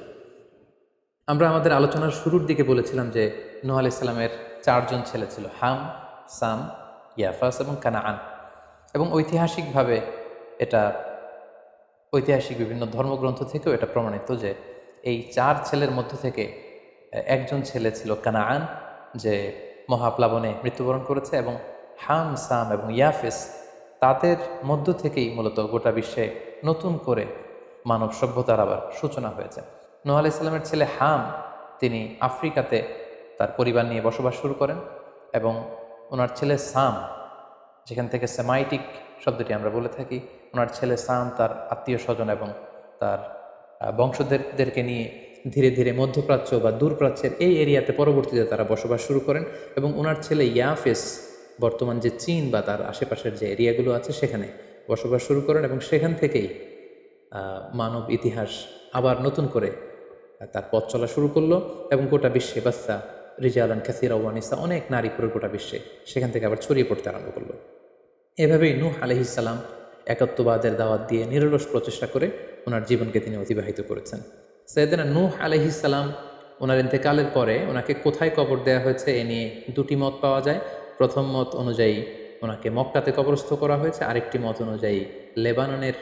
আমরা আমাদের আলোচনার শুরুর দিকে বলেছিলাম যে নূহ আলাইহিস সালামের 4 জন ছেলে ছিল, হাম, সাম, ইয়াফাস এবং কানাআন। এবং ঐতিহাসিকভাবে এটা ঐতিহাসিক বিভিন্ন ধর্মগ্রন্থ থেকেও এটা প্রমাণিত যে এই 4 ছেলের মধ্য থেকে একজন ছেলে ছিল কানাআন, যে মহাপ্লাবনে মৃত্যুবরণ করেছে, এবং হাম, সাম এবং ইয়াফেস, তাদের মধ্য থেকেই মূলত গোটা বিশ্বে নতুন করে মানব সভ্যতার আবার সূচনা হয়েছে। নূহ আলাইহিস সালামের ছেলে হাম, তিনি আফ্রিকাতে তার পরিবার নিয়ে বসবাস শুরু করেন, এবং ওনার ছেলে সাম, যেখান থেকে সেমাইটিক শব্দটি আমরা বলে থাকি, ওনার ছেলে সাম তার আত্মীয় স্বজন এবং তার বংশধরদেরকে নিয়ে ধীরে ধীরে মধ্যপ্রাচ্য বা দূরপ্রাচ্যের এই এরিয়াতে পরবর্তীতে তারা বসবাস শুরু করেন। এবং ওনার ছেলে ইয়াফেস বর্তমান যে চীন বা তার আশেপাশের যে এরিয়াগুলো আছে সেখানে বসবাস শুরু করেন, এবং সেখান থেকেই মানব ইতিহাস আবার নতুন করে তার পথ চলা শুরু করলো, এবং গোটা বিশ্বে বাচ্চা রিজালান কাসিরা ওয়া নিসা, অনেক নারী পুরো গোটা বিশ্বে সেখান থেকে আবার ছড়িয়ে পড়তে আরম্ভ করলো। এভাবেই নূহ আলাইহিস সালাম একত্ববাদের দাওয়াত দিয়ে নিরলস প্রচেষ্টা করে ওনার জীবনকে তিনি অতিবাহিত করেছেন। সাইয়েদনা নূহ আলাইহিস সালাম ওনার ইন্তেকালের পরে ওনাকে কোথায় কবর দেওয়া হয়েছে এ নিয়ে 2টি মত পাওয়া যায়। প্রথম মত অনুযায়ী ওনাকে মক্কাতে কবরস্থ করা হয়েছে, আরেকটি মত অনুযায়ী লেবাননের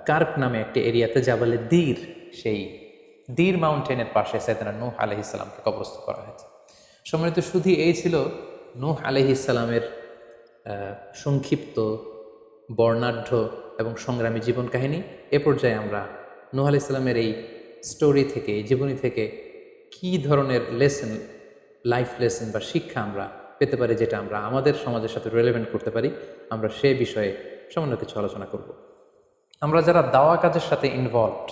কার্ক নামে একটি এরিয়াতে জাবালে দীর, সেই দীর মাউন্টেনের পাশে সাইয়েদনা নূহ আলাইহিস সালামকে কবরস্থ করা হয়েছে। সম্মানিত শুধু এই ছিল নূহ আলাইহিস সালামের সংক্ষিপ্ত, বর্ণাঢ্য এবং সংগ্রামী জীবন কাহিনী। এ পর্যায়ে আমরা নূহ আলাইহিস সালামের এই স্টোরি থেকে, এই জীবনী থেকে কী ধরনের লেসন, লাইফ লেসন বা শিক্ষা আমরা পেতে পারি, যেটা আমরা আমাদের সমাজের সাথে রিলেভেন্ট করতে পারি, আমরা সে বিষয়ে সামান্য কিছু আলোচনা করব। আমরা যারা দাওয়া কাজের সাথে ইনভলভড,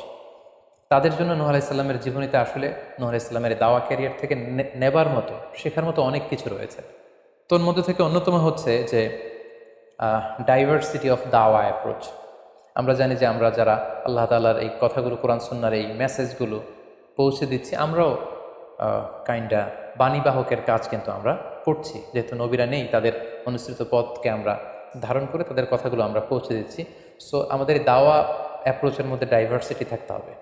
তাদের জন্য নূহ আলাইহিস সালামের জীবনীতে আসলে নূহ আলাইহিস সালামের দাওয়া ক্যারিয়ার থেকে নেবার মতো, শেখার মতো অনেক কিছু রয়েছে। তোর মধ্যে থেকে অন্যতম হচ্ছে যে ডাইভার্সিটি অফ দাওয়া অ্যাপ্রোচ। আমরা জানি যে আমরা যারা আল্লাহ তাআলার এই কথাগুলো, কোরআন সুন্নাহর এই মেসেজগুলো পৌঁছে দিচ্ছি, আমরাও কাইন্ডা বাণীবাহকের কাজ কিন্তু আমরা করছি। যেহেতু নবীরা নেই, তাদের অনুসৃত পথকে আমরা ধারণ করে তাদের কথাগুলো আমরা পৌঁছে দিচ্ছি। সো আমাদের দাওয়া অ্যাপ্রোচের মধ্যে ডাইভার্সিটি থাকতে হবে।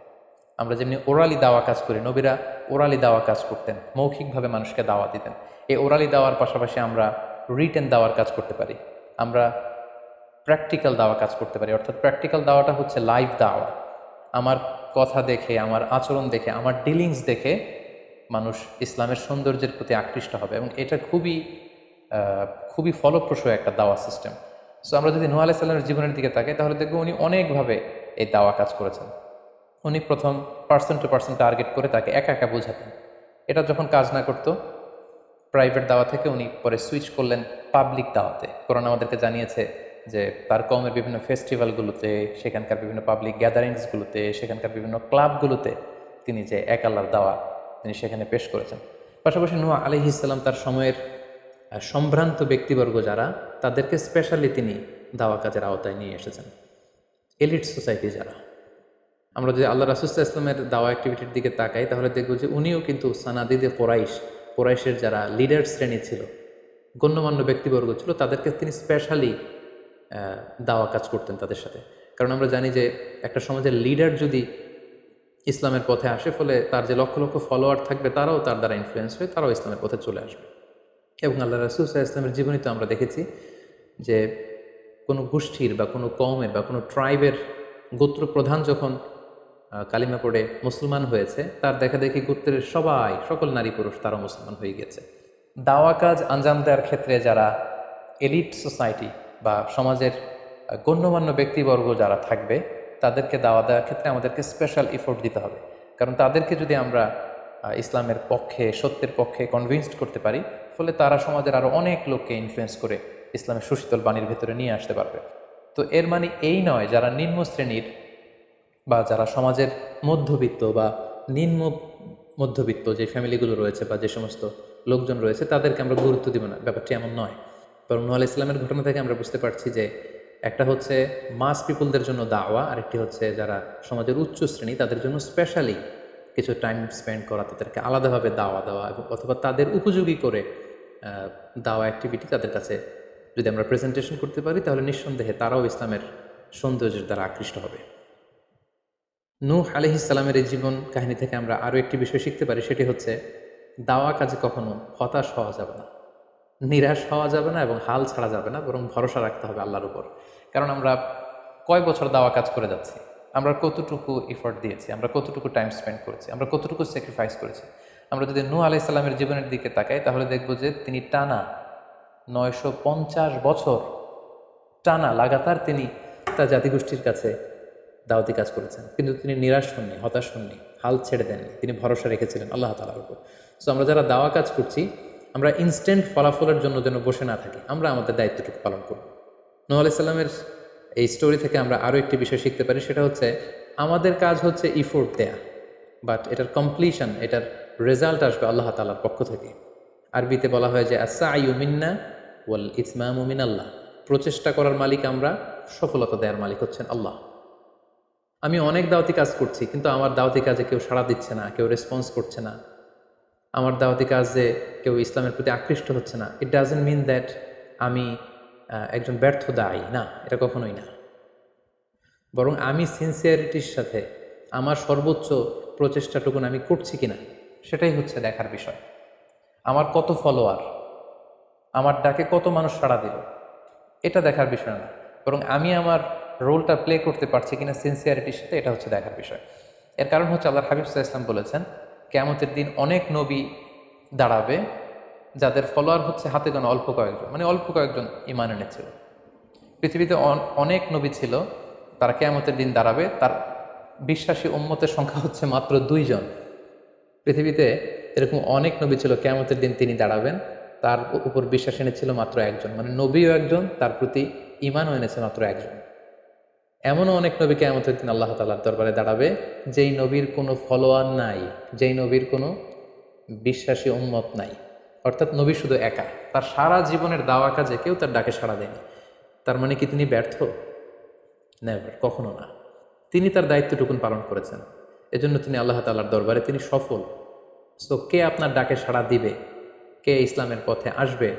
আমরা যেমনি ওরালি দাওয়া কাজ করি, নবীরা ওরালি দাওয়া কাজ করতেন, মৌখিকভাবে মানুষকে দাওয়া দিতেন। এই ওরালি দাওয়ার পাশাপাশি আমরা রিটেন দাওয়ার কাজ করতে পারি, আমরা প্র্যাকটিক্যাল দাওয়া কাজ করতে পারি। অর্থাৎ প্র্যাকটিক্যাল দাওয়াটা হচ্ছে লাইভ দাওয়া। আমার কথা দেখে, আমার আচরণ দেখে, আমার ডিলিংস দেখে মানুষ ইসলামের সৌন্দর্যের প্রতি আকৃষ্ট হবে, এবং এটা খুবই ফলপ্রসূ একটা দাওয়া সিস্টেম। সো আমরা যদি নূহ আলাইহিস সালামের জীবনের দিকে তাকাই, তাহলে দেখব উনি অনেকভাবে এই দাওয়া কাজ করেছেন। উনি প্রথম পার্সন টু পার্সন টার্গেট করে তাকে একা একা বোঝাতেন। এটা যখন কাজ না করতো, প্রাইভেট দাওয়া থেকে উনি পরে সুইচ করলেন পাবলিক দাওয়াতে। কোরআন আমাদেরকে জানিয়েছে যে তার কওমের বিভিন্ন ফেস্টিভ্যালগুলোতে, সেখানকার বিভিন্ন পাবলিক গ্যাদারিংসগুলোতে, সেখানকার বিভিন্ন ক্লাবগুলোতে তিনি যে এক আল্লাহর দাওয়া তিনি সেখানে পেশ করেছেন। পাশাপাশি নূহ আলাইহিস সালাম তার সময়ের সম্ভ্রান্ত ব্যক্তিবর্গ যারা, তাদেরকে স্পেশালি তিনি দাওয়া কাজের আওতায় নিয়ে এসেছেন। এলিট সোসাইটি যারা, আমরা যদি আল্লাহ রাসূল সাল্লাল্লাহু আলাইহি ওয়াসাল্লামের দাওয়া অ্যাক্টিভিটির দিকে তাকাই, তাহলে দেখব যে উনিও কিন্তু সানাদিদে কোরাইশের যারা লিডার শ্রেণী ছিল, গণ্যমান্য ব্যক্তিবর্গ ছিল, তাদেরকে তিনি স্পেশালি দাওয়া কাজ করতেন তাদের সাথে। কারণ আমরা জানি যে একটা সমাজের লিডার যদি ইসলামের পথে আসে, ফলে তার যে লক্ষ লক্ষ ফলোয়ার থাকবে, তারাও তার দ্বারা ইনফ্লুয়েন্স হয়ে তারাও ইসলামের পথে চলে আসবে। এবং আল্লাহ রাসূল সাল্লাল্লাহু আলাইহি ওয়াসাল্লামের জীবনীতে আমরা দেখেছি যে কোনো গোষ্ঠীর বা কোনো কওমের বা কোনো ট্রাইবের গোত্র প্রধান যখন কালিমা পড়ে মুসলমান হয়েছে, তার দেখা দেখি গোত্রের সকল নারী পুরুষ তারা মুসলমান হয়ে গেছে। দাওয়া কাজ আঞ্জাম দেওয়ার ক্ষেত্রে যারা এলিট সোসাইটি বা সমাজের গণ্যমান্য ব্যক্তিবর্গ যারা থাকবে, তাদেরকে দাওয়া দেওয়ার ক্ষেত্রে আমাদেরকে স্পেশাল এফোর্ট দিতে হবে। কারণ তাদেরকে যদি আমরা ইসলামের পক্ষে, সত্যের পক্ষে কনভিন্সড করতে পারি, ফলে তারা সমাজের আরও অনেক লোককে ইনফ্লুয়েন্স করে ইসলামের সুশীতল বাণীর ভেতরে নিয়ে আসতে পারবে। তো এর মানে এই নয় যারা নিম্ন শ্রেণীর বা যারা সমাজের মধ্যবিত্ত বা নিম্ন মধ্যবিত্ত যে ফ্যামিলিগুলো রয়েছে বা যে সমস্ত লোকজন রয়েছে তাদেরকে আমরা গুরুত্ব দিব না, ব্যাপারটি এমন নয়। বরং নূহ আলাইহিস সালামের ঘটনা থেকে আমরা বুঝতে পারছি যে একটা হচ্ছে মাস পিপুলদের জন্য দাওয়া, আরেকটি হচ্ছে যারা সমাজের উচ্চ শ্রেণী তাদের জন্য স্পেশালি কিছু টাইম স্পেন্ড করা, তাদেরকে আলাদাভাবে দাওয়া দেওয়া এবং অথবা তাদের উপযোগী করে দাওয়া অ্যাক্টিভিটি তাদের কাছে যদি আমরা প্রেজেন্টেশন করতে পারি, তাহলে নিঃসন্দেহে তারাও ইসলামের সৌন্দর্যের দ্বারা আকৃষ্ট হবে। নূহ আলাইহিস সালামের এই জীবন কাহিনী থেকে আমরা আরও একটি বিষয় শিখতে পারি, সেটি হচ্ছে দাওয়া কাজে কখনো হতাশ হওয়া যাবে না, নিরাশ হওয়া যাবে না এবং হাল ছাড়া যাবে না, বরং ভরসা রাখতে হবে আল্লাহর উপর। কারণ আমরা কয় বছর দাওয়া কাজ করে যাচ্ছি, আমরা কতটুকু এফোর্ট দিয়েছি, আমরা কতটুকু টাইম স্পেন্ড করেছি, আমরা কতটুকু স্যাক্রিফাইস করেছি। আমরা যদি নূহ আলাইহিস সালামের জীবনের দিকে তাকাই, তাহলে দেখব যে তিনি টানা 950 বছর টানা লাগাতার তিনি তার জাতিগোষ্ঠীর কাছে দাওয়াতি কাজ করেছেন, কিন্তু তিনি নিরাশ হননি, হতাশ হননি, হাল ছেড়ে দেননি, তিনি ভরসা রেখেছিলেন আল্লাহ তাআলার উপর। সো আমরা যারা দাওয়া কাজ করছি, আমরা ইনস্ট্যান্ট ফলাফলের জন্য যেন বসে না থাকি, আমরা আমাদের দায়িত্বটুকু পালন করব। নূহ আলাইহিস সালামের এই স্টোরি থেকে আমরা আরও একটি বিষয় শিখতে পারি, সেটা হচ্ছে আমাদের কাজ হচ্ছে ইফোর্ট দেয়া, বাট এটার কমপ্লিশন, এটার রেজাল্ট আসবে আল্লাহ তাআলার পক্ষ থেকে। আরবিতে বলা হয় যে আস-সা'য়ু মিন্না ওয়াল ইতমামু মিনাল্লাহ, প্রচেষ্টা করার মালিক আমরা, সফলতা দেওয়ার মালিক হচ্ছেন আল্লাহ। আমি অনেক দাওয়াতি কাজ করছি, কিন্তু আমার দাওয়াতি কাজে কেউ সাড়া দিচ্ছে না, কেউ রেসপন্স করছে না, আমার দাওয়াতি কাজে কেউ ইসলামের প্রতি আকৃষ্ট হচ্ছে না, ইট ডাজন্ট মিন দ্যাট আমি একজন ব্যর্থ দায়ী, না, এটা কখনোই না। বরং আমি সিনসিয়ারিটির সাথে আমার সর্বোচ্চ প্রচেষ্টাটুকুন আমি করছি কিনা, সেটাই হচ্ছে দেখার বিষয়। আমার কত ফলোয়ার, আমার ডাকে কত মানুষ সাড়া দিল, এটা দেখার বিষয় না, বরং আমি আমার রোলটা প্লে করতে পারছি কিনা সিনসিয়ারিটির সাথে, এটা হচ্ছে দেখার বিষয়। এর কারণ হচ্ছে আল্লাহর হাবিব সাল্লাল্লাহু আলাইহি ওয়াসাল্লাম বলেছেন, কিয়ামতের দিন অনেক নবী দাঁড়াবে যাদের ফলোয়ার হচ্ছে হাতে গোনা অল্প কয়েকজন, মানে অল্প কয়েকজন ঈমান এনেছিল। পৃথিবীতে অনেক নবী ছিল, তারা কিয়ামতের দিন দাঁড়াবে, তার বিশ্বাসী উম্মতের সংখ্যা হচ্ছে মাত্র 2 জন। পৃথিবীতে এরকম অনেক নবী ছিল, কিয়ামতের দিন তিনি দাঁড়াবেন, তার উপর বিশ্বাস এনেছিল মাত্র একজন, মানে নবীও একজন, তার প্রতি ঈমানও এনেছে মাত্র একজন। এমনও অনেক নবী কিয়ামতের দিন আল্লাহ তাআলার দরবারে দাঁড়াবে যেই নবীর কোনো ফলোয়ার নাই, যেই নবীর কোনো বিশ্বাসী উম্মত নাই, অর্থাৎ নবী শুধু একা, তার সারা জীবনের দাওয়া কাজে কেউ তার ডাকে সাড়া দেয়নি। তার মানে কি তিনি ব্যর্থ? নেভার, কখনো না। তিনি তার দায়িত্বটুকুন পালন করেছেন, এজন্য তিনি আল্লাহ তাআলার দরবারে তিনি সফল। সো কে আপনার ডাকে সাড়া দিবে, কে ইসলামের পথে আসবে,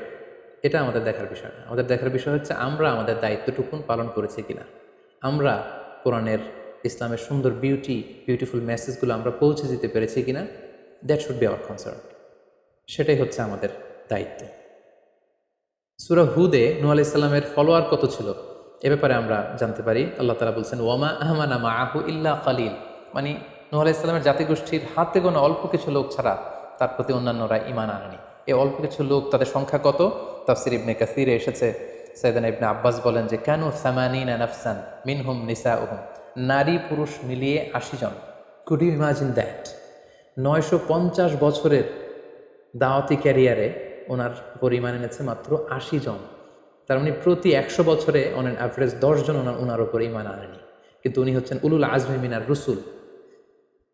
এটা আমাদের দেখার বিষয় না। আমাদের দেখার বিষয় হচ্ছে আমরা আমাদের দায়িত্বটুকুন পালন করেছি কিনা, আমরা কোরআনের, ইসলামের সুন্দর বিউটিফুল মেসেজগুলো আমরা পৌঁছে দিতে পেরেছি কিনা, that should be hour concern. সেটাই হচ্ছে আমাদের দায়িত্ব। সূরা হুদে নূহ আলাইহিস সালামের ফলোয়ার কত ছিল এ ব্যাপারে আমরা জানতে পারি। আল্লাহ তাআলা বলছেন, ওয়ামা আমানা মাআহু ইল্লা কালিল, মানে নূহ আলাইহিস সালামের জাতিগোষ্ঠীর হাতে গোনা অল্প কিছু লোক ছাড়া তার প্রতি অন্যান্যরা ঈমান আনেনি। এই অল্প কিছু লোক, তাদের সংখ্যা কত? তাফসীর ইবনে কাসীরে এসেছে, সাইয়েদনা ইবনে আব্বাস বলেন যে কানু সামানিনা নাফসান মিনহুম নিসাউহুম, নারী পুরুষ মিলিয়ে 80 জন। Could you imagine that? 950 বছরের দাওয়াতি ক্যারিয়ারে ওনার উপর ঈমান এনেছে মাত্র 80 জন। তার মানে প্রতি 100 বছরে অন অ্যান অ্যাভারেজ 10 জন ওনার উপর ঈমান আনেনি। কিন্তু উনি হচ্ছেন উলুল আজমি মিনার রুসুল,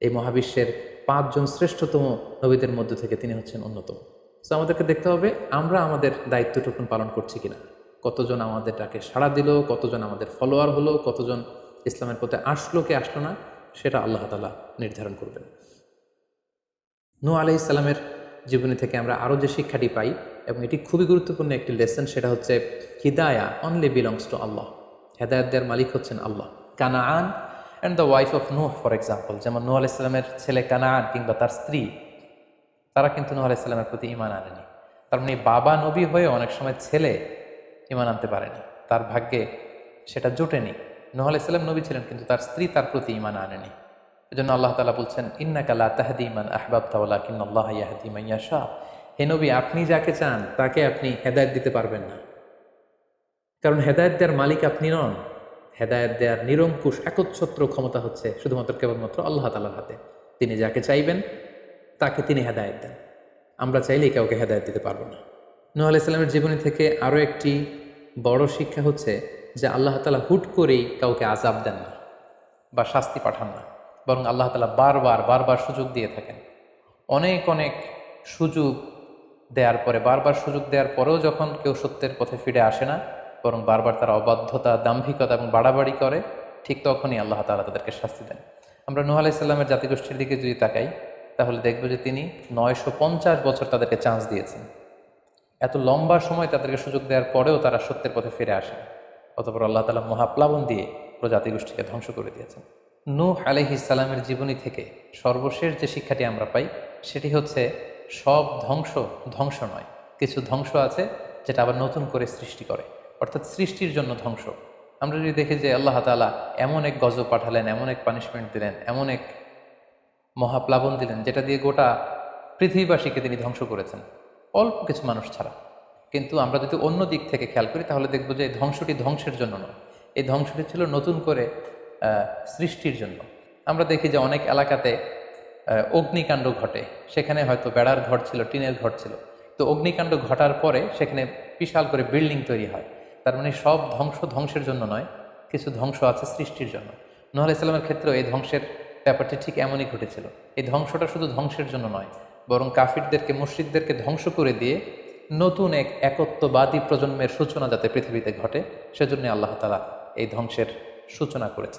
এই মহাবিশ্বের 5 জন শ্রেষ্ঠতম নবীদের মধ্য থেকে তিনি হচ্ছেন অন্যতম। সো আমাদেরকে দেখতে হবে আমরা আমাদের দায়িত্বটুকুন পালন করছি কিনা, কতজন আমাদের ডাকে সাড়া দিল, কতজন আমাদের ফলোয়ার হলো, কতজন ইসলামের পথে আসলো কি আসলো না, সেটা আল্লাহ তাআলা নির্ধারণ করবেন। নূহ আলাইহিস সালামের জীবনী থেকে আমরা আরও যে শিক্ষাটি পাই, এবং এটি খুবই গুরুত্বপূর্ণ একটি লেসন, সেটা হচ্ছে হিদায়া অনলি বিলংস টু আল্লাহ, হেদায়েত দেওয়ার মালিক হচ্ছেন Allah. Canaan and the wife of নূহ ফর এক্সাম্পল, যেমন নূহ আলাইহিস সালামের ছেলে কানাআন কিংবা তার স্ত্রী, তারা কিন্তু নূহ আলাইহিস সালামের প্রতি ঈমান আনেনি। তার মানে বাবা নবী হয়ে অনেক সময় ছেলে ঈমান আনতে পারেনি। তার ভাগ্যে সেটা জোটেনি। নূহ আলাইহিস সালাম নবী ছিলেন, কিন্তু তার স্ত্রী তার প্রতি ঈমান আনেনি। এজন্য আল্লাহ তাআলা বলছেন, ইন্নাকা লা তাহদি মান আহবাবতা ওয়ালাকিন্নাল্লাহা ইয়াহদি মান ইয়াশা। হে নবী, আপনি যাকে চান তাকে আপনি হেদায়েত দিতে পারবেন না, কারণ হেদায়েত দেওয়ার মালিক আপনি নন। হেদায়েত দেওয়ার নিরঙ্কুশ একচ্ছত্র ক্ষমতা হচ্ছে শুধুমাত্র কেবলমাত্র আল্লাহ তাআলার হাতে। তিনি যাকে চাইবেন তাকে তিনি হেদায়েত দেন। আমরা চাইলেই কাউকে হেদায়েত দিতে পারবো না। নূহ আলাইহিস সালামের জীবনী থেকে আরও একটি বড় শিক্ষা হচ্ছে যে আল্লাহ তাআলা হুট করেই কাউকে আযাব দেন না বা শাস্তি পাঠান না, বরং আল্লাহ তাআলা বারবার বারবার সুযোগ দিয়ে থাকেন। অনেক অনেক সুযোগ দেওয়ার পরে, বারবার সুযোগ দেওয়ার পরেও যখন কেউ সত্যের পথে ফিরে আসে না, বরং বারবার তারা অবাধ্যতা, দাম্ভিকতা এবং বাড়াবাড়ি করে, ঠিক তখনই আল্লাহ তাআলা তাদেরকে শাস্তি দেন। আমরা নূহ আলাইহিস সালামের জাতিগোষ্ঠীর দিকে যদি তাকাই, তাহলে দেখব যে তিনি 950 বছর তাদেরকে চান্স দিয়েছেন। এত লম্বা সময় তাদেরকে সুযোগ দেওয়ার পরেও তারা সত্যের পথে ফিরে আসে। অতঃপর আল্লাহ তাআলা মহাপ্লাবন দিয়ে পুরো জাতিগোষ্ঠীকে ধ্বংস করে দিয়েছেন। নূহ আলাইহিস সালামের জীবনী থেকে সর্বশেষ যে শিক্ষাটি আমরা পাই, সেটি হচ্ছে সব ধ্বংস ধ্বংস নয়। কিছু ধ্বংস আছে যেটা আবার নতুন করে সৃষ্টি করে, অর্থাৎ সৃষ্টির জন্য ধ্বংস। আমরা যদি দেখি যে আল্লাহ তাআলা এমন এক গজব পাঠালেন, এমন এক পানিশমেন্ট দিলেন, এমন এক মহাপ্লাবন দিলেন, যেটা দিয়ে গোটা পৃথিবীবাসীকে তিনি ধ্বংস করেছেন, অল্প কিছু মানুষ ছাড়া। কিন্তু আমরা যদি অন্য দিক থেকে খেয়াল করি, তাহলে দেখব যে এই ধ্বংসটি ধ্বংসের জন্য নয়, এই ধ্বংসটি ছিল নতুন করে সৃষ্টির জন্য। আমরা দেখি যে অনেক এলাকাতে অগ্নিকাণ্ড ঘটে, সেখানে হয়তো বেড়ার ঘর ছিল, টিনের ঘর ছিল, তো অগ্নিকাণ্ড ঘটার পরে সেখানে বিশাল করে বিল্ডিং তৈরি হয়। তার মানে সব ধ্বংস ধ্বংসের জন্য নয়, কিছু ধ্বংস আছে সৃষ্টির জন্য। নূহ আলাইহিস সালামের ক্ষেত্রেও এই ধ্বংসের ব্যাপারটি ঠিক এমনই ঘটেছিল। এই ধ্বংসটা শুধু ধ্বংসের জন্য নয়, বরং কাফিরদেরকে, মুশরিকদেরকে ধ্বংস করে দিয়ে নতুন এক একত্ববাদী প্রজন্মের সূচনা যাতে পৃথিবীতে ঘটে, সেজন্য আল্লাহ তাআলা এই ধ্বংসের সূচনা করেছে।